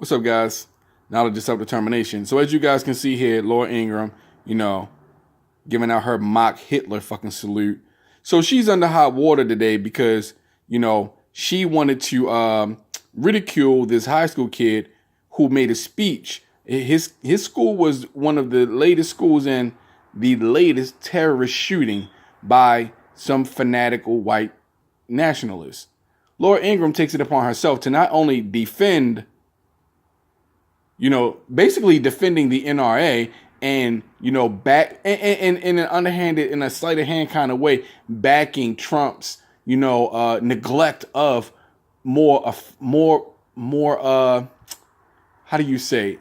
What's up, guys? Knowledge of self-determination. So as you guys can see here, Laura Ingram, giving out her mock Hitler fucking salute. So she's under hot water today because, she wanted to ridicule this high school kid who made a speech. His school was one of the latest schools in the latest terrorist shooting by some fanatical white nationalists. Laura Ingram takes it upon herself to not only defend, basically defending the NRA and, back and in an underhanded, in a sleight of hand kind of way, backing Trump's, neglect of more, how do you say,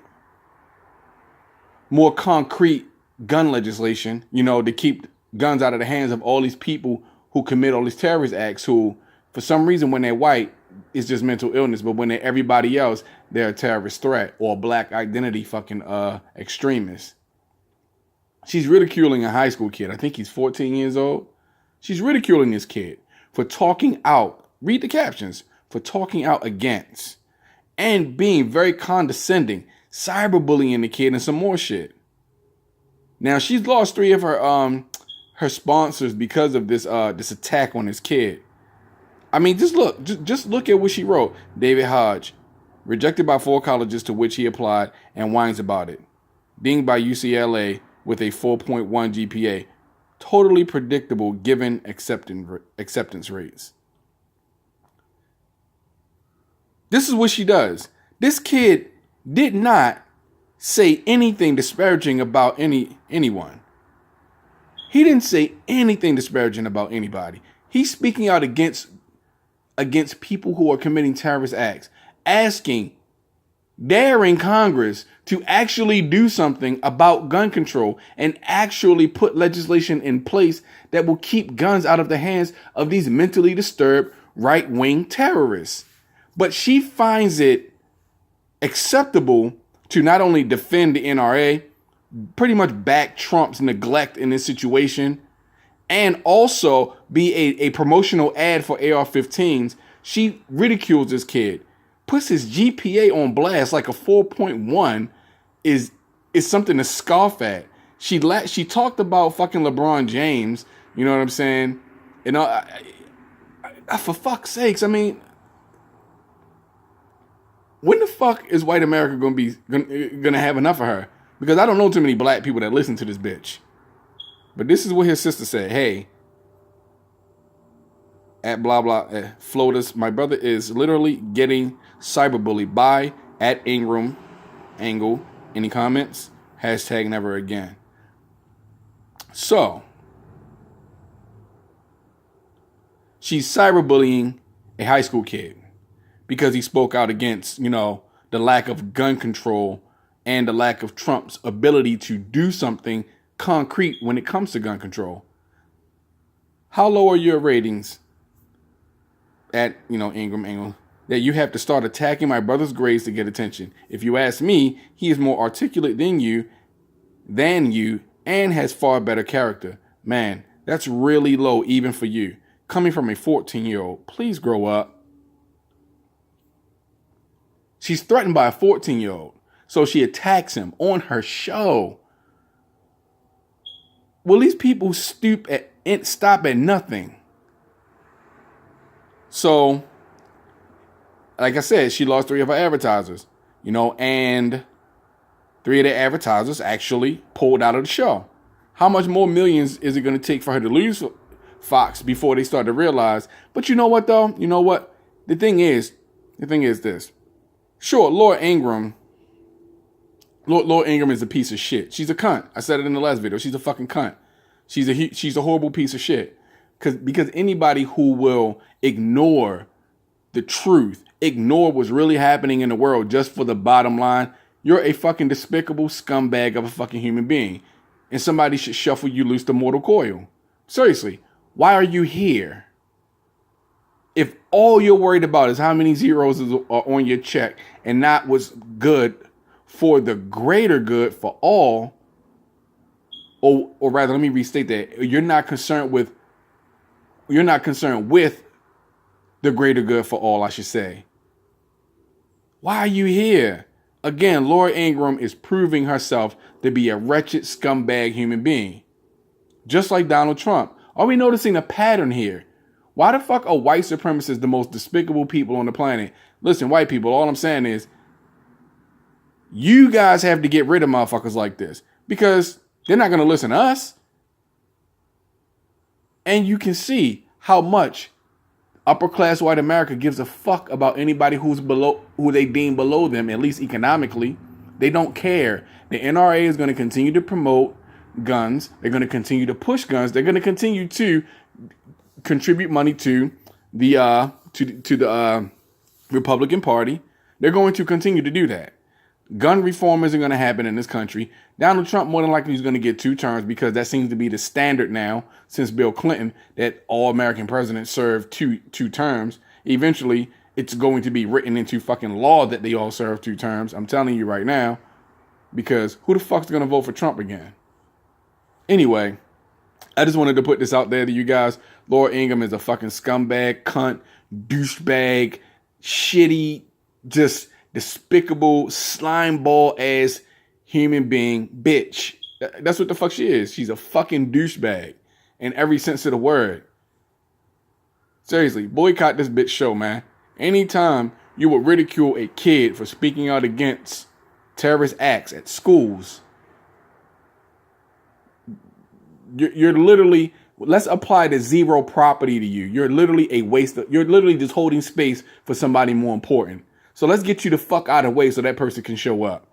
more concrete gun legislation, to keep guns out of the hands of all these people who commit all these terrorist acts who, for some reason, when they're white, it's just mental illness. But when they're everybody else, they're a terrorist threat or a black identity fucking extremist. She's ridiculing a high school kid. I think he's 14 years old. She's ridiculing this kid for talking out. Read the captions. For talking out against and being very condescending, cyberbullying the kid and some more shit. Now she's lost 3 of her sponsors because of this attack on this kid. I mean, just look at what she wrote. David Hodge, rejected by 4 colleges to which he applied and whines about it. Dinged by UCLA with a 4.1 GPA. Totally predictable given acceptance rates. This is what she does. This kid did not say anything disparaging about anyone. He didn't say anything disparaging about anybody. He's speaking out against people who are committing terrorist acts, daring Congress to actually do something about gun control and actually put legislation in place that will keep guns out of the hands of these mentally disturbed right-wing terrorists. But she finds it acceptable to not only defend the NRA, pretty much back Trump's neglect in this situation, and also be a promotional ad for AR-15s. She ridicules this kid, puts his GPA on blast like a 4.1 is something to scoff at. She talked about fucking LeBron James, you know what I'm saying? For fuck's sakes, I mean, when the fuck is white America gonna have enough of her? Because I don't know too many black people that listen to this bitch. But this is what his sister said. Hey, at blah blah floaters, my brother is literally getting cyberbullied by at Ingram Angle. Any comments? Hashtag never again. So she's cyberbullying a high school kid because he spoke out against, the lack of gun control and the lack of Trump's ability to do something concrete when it comes to gun control. How low are your ratings at, Ingram Angle, that you have to start attacking my brother's grades to get attention? If you ask me, he is more articulate than you, and has far better character. Man, that's really low even for you. Coming from a 14-year-old, please grow up. She's threatened by a 14-year-old, so she attacks him on her show. Will these people stop at nothing? So, like I said, she lost 3 of her advertisers, and 3 of the advertisers actually pulled out of the show. How much more millions is it going to take for her to lose Fox before they start to realize? But you know what, though? You know what? The thing is this. Sure, Laura Ingram is a piece of shit. She's a cunt. I said it in the last video. She's a fucking cunt. She's a horrible piece of shit. Because anybody who will ignore the truth, ignore what's really happening in the world just for the bottom line, you're a fucking despicable scumbag of a fucking human being. And somebody should shuffle you loose to mortal coil. Seriously, why are you here? If all you're worried about is how many zeros are on your check and not what's good for the greater good for all, or rather, let me restate that. You're not concerned with the greater good for all, I should say. Why are you here? Again, Laura Ingram is proving herself to be a wretched scumbag human being. Just like Donald Trump. Are we noticing a pattern here? Why the fuck are white supremacists the most despicable people on the planet? Listen, white people, all I'm saying is, you guys have to get rid of motherfuckers like this. Because they're not going to listen to us. And you can see how much upper class white America gives a fuck about anybody who's below, who they deem below them, at least economically. They don't care. The NRA is going to continue to promote guns. They're going to continue to push guns. They're going to continue to contribute money to the Republican Party. They're going to continue to do that. Gun reform isn't going to happen in this country. Donald Trump more than likely is going to get 2 terms because that seems to be the standard now since Bill Clinton, that all American presidents serve two terms. Eventually, it's going to be written into fucking law that they all serve 2 terms. I'm telling you right now, because who the fuck's going to vote for Trump again? Anyway, I just wanted to put this out there to you guys. Laura Ingram is a fucking scumbag, cunt, douchebag, shitty, just despicable, slime ball ass human being bitch. That's what the fuck she is. She's a fucking douchebag in every sense of the word. Seriously, boycott this bitch show, man. Anytime you would ridicule a kid for speaking out against terrorist acts at schools, you're literally, let's apply the zero property to you. You're literally a waste of, you're literally just holding space for somebody more important. So let's get you the fuck out of the way so that person can show up.